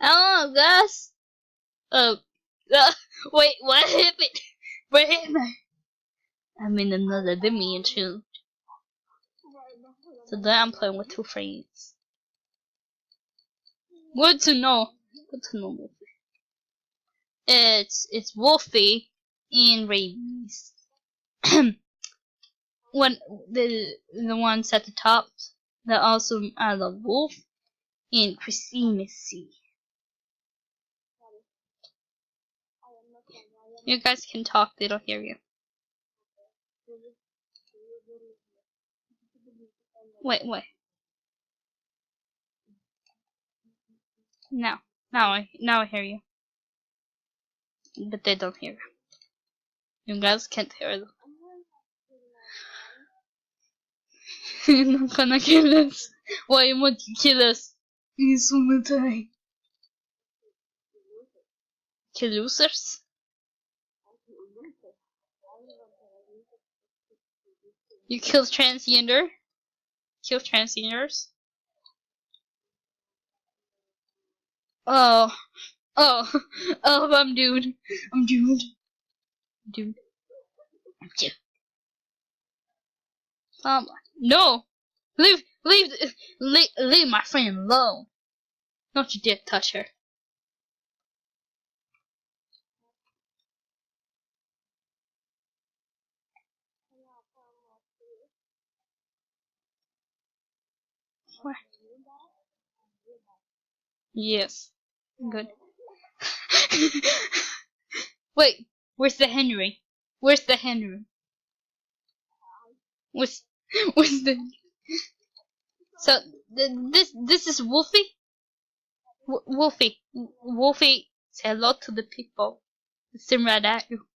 Oh, Gus. Oh, wait, what happened? Where am I? I'm in another dimension. Today I'm playing with two friends. Good to know. Good to know, Wolfie. It's Wolfie and Rabys. When the ones at the top, they're also the Wolf and Christmassy. You guys can talk, they don't hear you. Wait. Now I hear you. But they don't hear you. You guys can't hear them. You're not gonna kill us. Why would you kill us? He's gonna die. Kill losers? You kill transgender? Kill transgenders? Oh, I'm doomed. I'm doomed. No! Leave my friend alone. Don't you dare touch her. Where? Yes. Good. Wait, where's the Henry? Where's the Henry? Where's the... So, this is Wolfie? Wolfie, say hello to the people. It's them right at you.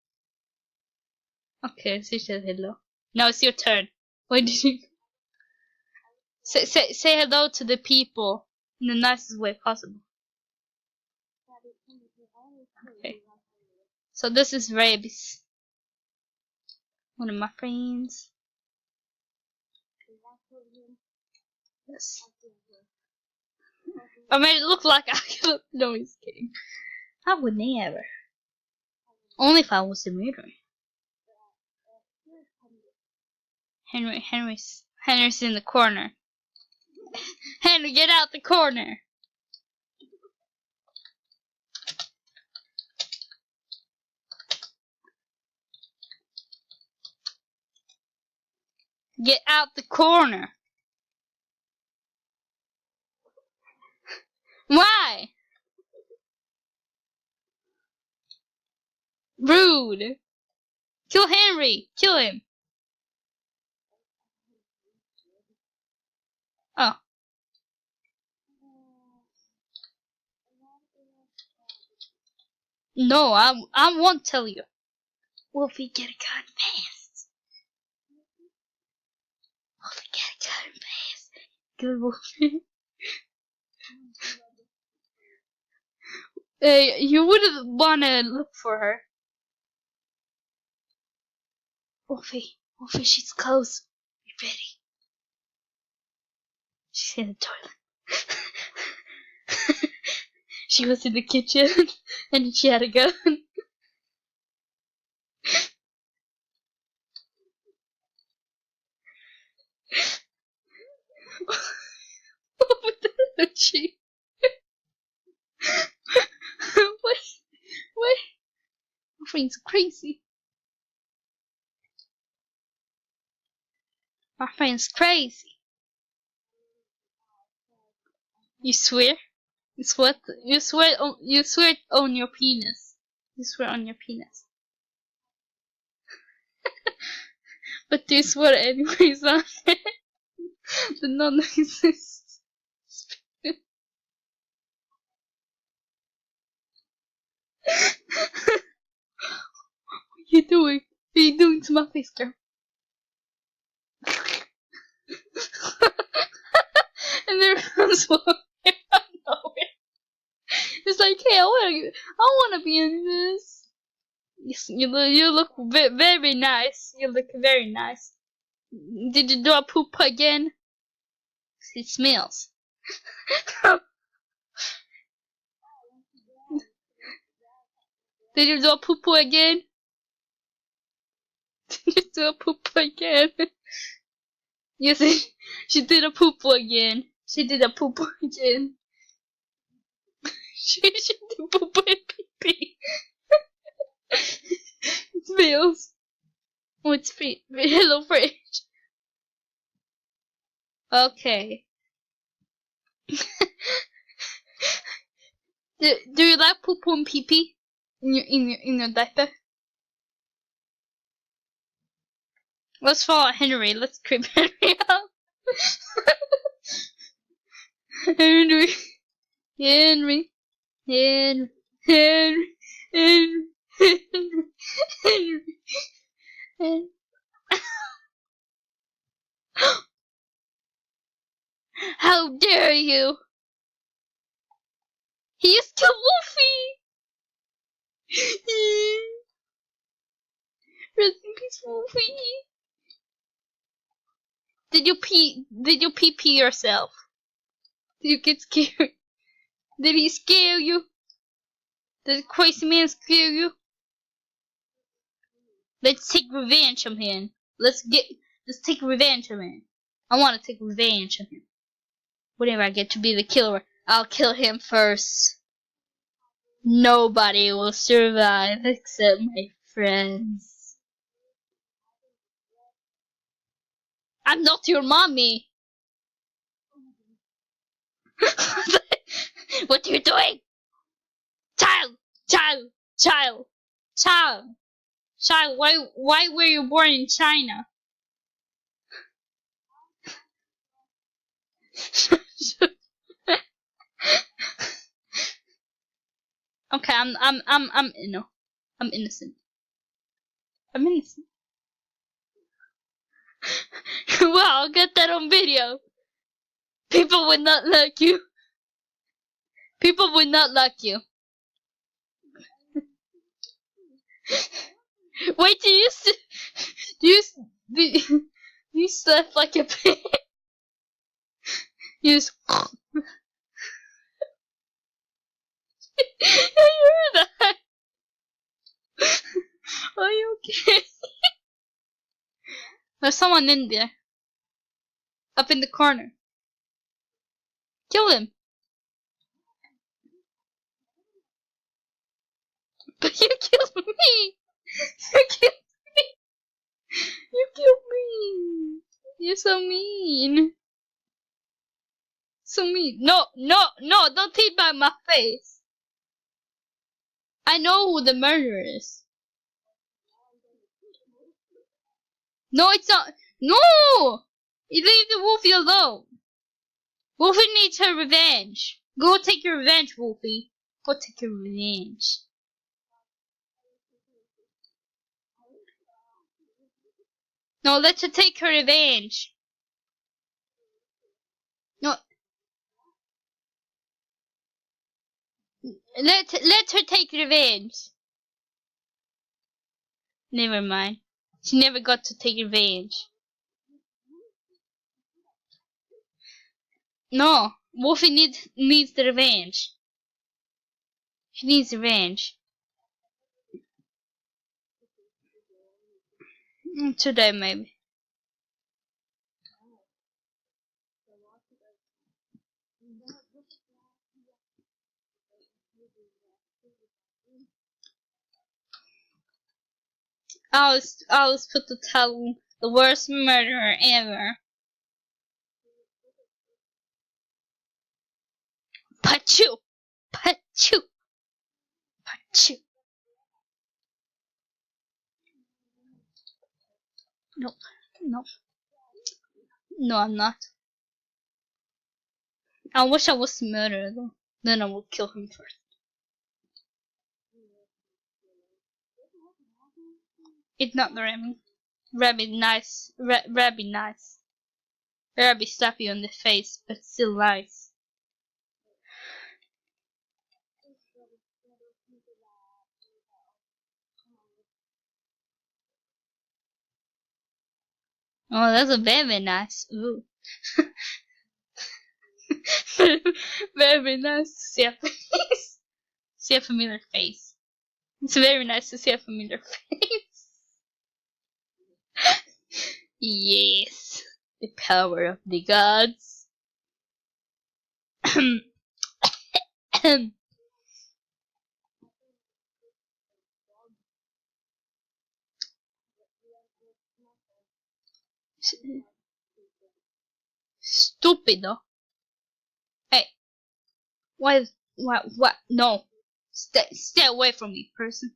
Okay, so you said hello. Now it's your turn. Why did you... Say hello to the people in the nicest way possible. Okay. So this is Rabys. One of my friends. Yes. I made it look like I could. No, he's kidding. I would never. Only if I was a murderer. Henry's in the corner. Henry, get out the corner. Get out the corner. Why? Rude. Kill Henry. Kill him. Oh. No, I won't tell you. Wolfie, get a gun fast. Wolfie, get a gun fast. Good Wolfie. You wouldn't wanna look for her. Wolfie, she's close. Be ready. She's in the toilet. She was in the kitchen and she had a gun. What did she? What? My friend's crazy. My friend's crazy. You swear? You swear? You swear on your penis. You swear on your penis. But do you swear anyways on it? The non-exists. What are you doing? What are you doing to my face, girl? And there comes one out of nowhere. It's like, hey, I wanna be in this. You look very nice. You look very nice. Did you do a poop again? It smells. Did you do a poo-poo again? Did you do a poo-poo again? Yes, she did a poo-poo again. She did a poo-poo again. She did poo-poo and pee-pee. It's Bills. Oh, it's free. Hello, Fridge. Okay. Do you like poo-poo and pee-pee in your diaper? Let's follow Henry. Let's creep Henry up. Henry. Henry. Henry. Henry. Henry. Henry. Henry. How dare you! He is killed Wolfie! Rest in peace, Wolfie. Did you pee yourself? Did you get scared? Did he scare you? Did the crazy man scare you? Let's take revenge on him. Let's take revenge on him. I want to take revenge on him. Whenever I get to be the killer, I'll kill him first. Nobody will survive except my friends. I'm not your mommy. What are you doing? Child, why were you born in China? Okay, I'm innocent. I'm innocent. Well, I'll get that on video. People would not like you. People would not like you. Wait, do you stuff like a pig? You just I heard that. Are you okay? There's someone in there. Up in the corner. Kill him. But you killed me. You killed me. You killed me. You're so mean. So mean. No, don't take by my face. I know who the murderer is. No, it's not. No! You leave the Wolfie alone. Wolfie needs her revenge. Go take your revenge, Wolfie. Go take your revenge. No, let her take her revenge. No. Let her take revenge. Never mind. She never got to take revenge. No, Wolfie needs the revenge. She needs revenge. Today maybe. I was put to tell the worst murderer ever. Pachoo! Pachoo! Pachoo! No, no. No, I'm not. I wish I was the murderer though. Then I would kill him first. It's not the Remy. Rabby nice. Rabby nice. Rabby slap you on the face, but still nice. Oh, that's a very nice. Ooh. Very nice to see a face. See a familiar face. It's very nice to see a familiar face. Yes, the power of the gods. Stupido. Hey, what? What? No, stay away from me, person.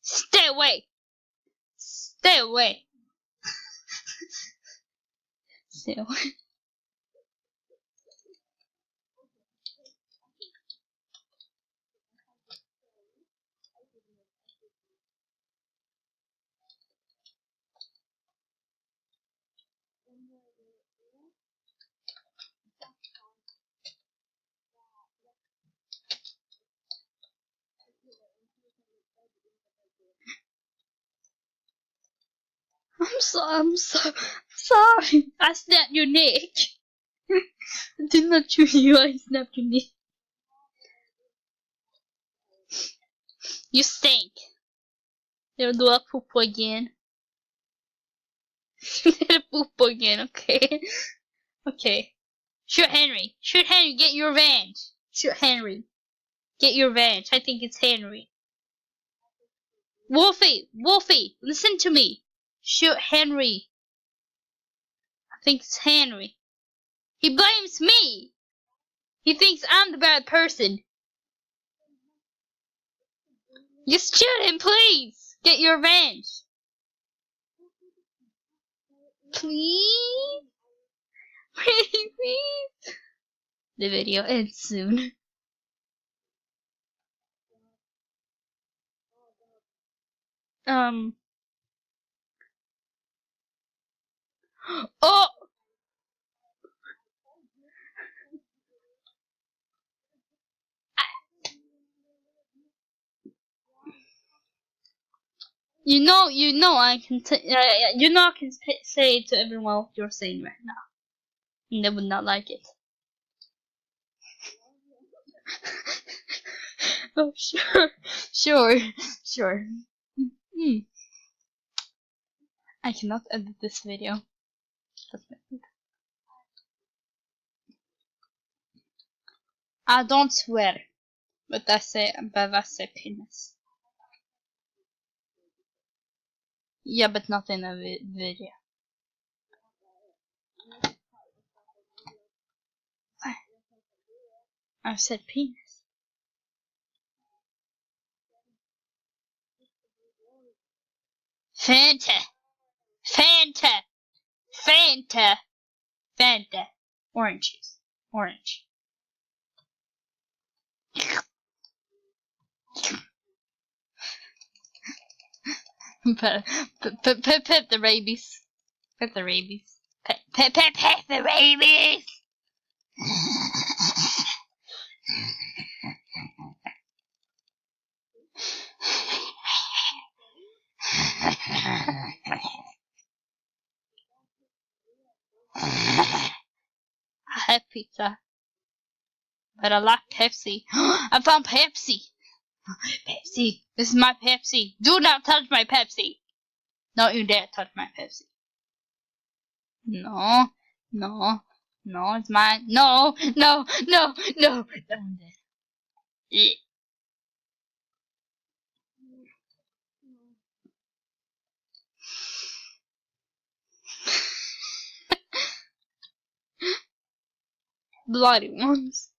Stay away. Stay away. Stay away. I'm sorry. I snapped your neck. I did not chew you. I snapped your neck. You stink. They'll do a poop again. They'll poop again. Okay. Okay. Shoot Henry. Shoot Henry. Get your revenge. Shoot Henry. Get your revenge. I think it's Henry. Wolfie. Wolfie. Listen to me. Shoot Henry. I think it's Henry. He blames me. He thinks I'm the bad person. Just shoot him, please. Get your revenge. Please. Please. The video ends soon. Oh! You know, I can I can say to everyone what you're saying right now, and they would not like it. Oh, sure. I cannot edit this video. I don't swear, but I say penis. Yeah, but not in a video. I said penis. Fanta. Orange juice. Orange. Pet the rabies. Pet the rabies. Pet the rabies. I have pizza, but I like Pepsi. I found Pepsi. Pepsi. This is my Pepsi. Do not touch my Pepsi. Don't you dare touch my Pepsi. No, it's mine. No. Bloody ones.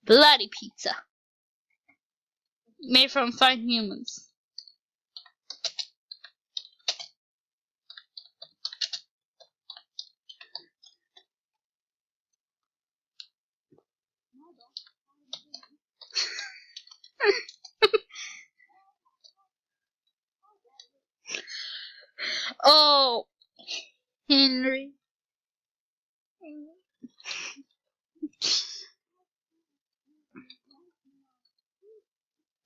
Bloody pizza. Made from fine humans. Oh, Henry.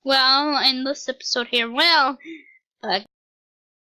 Well, I'll end this episode here. Well,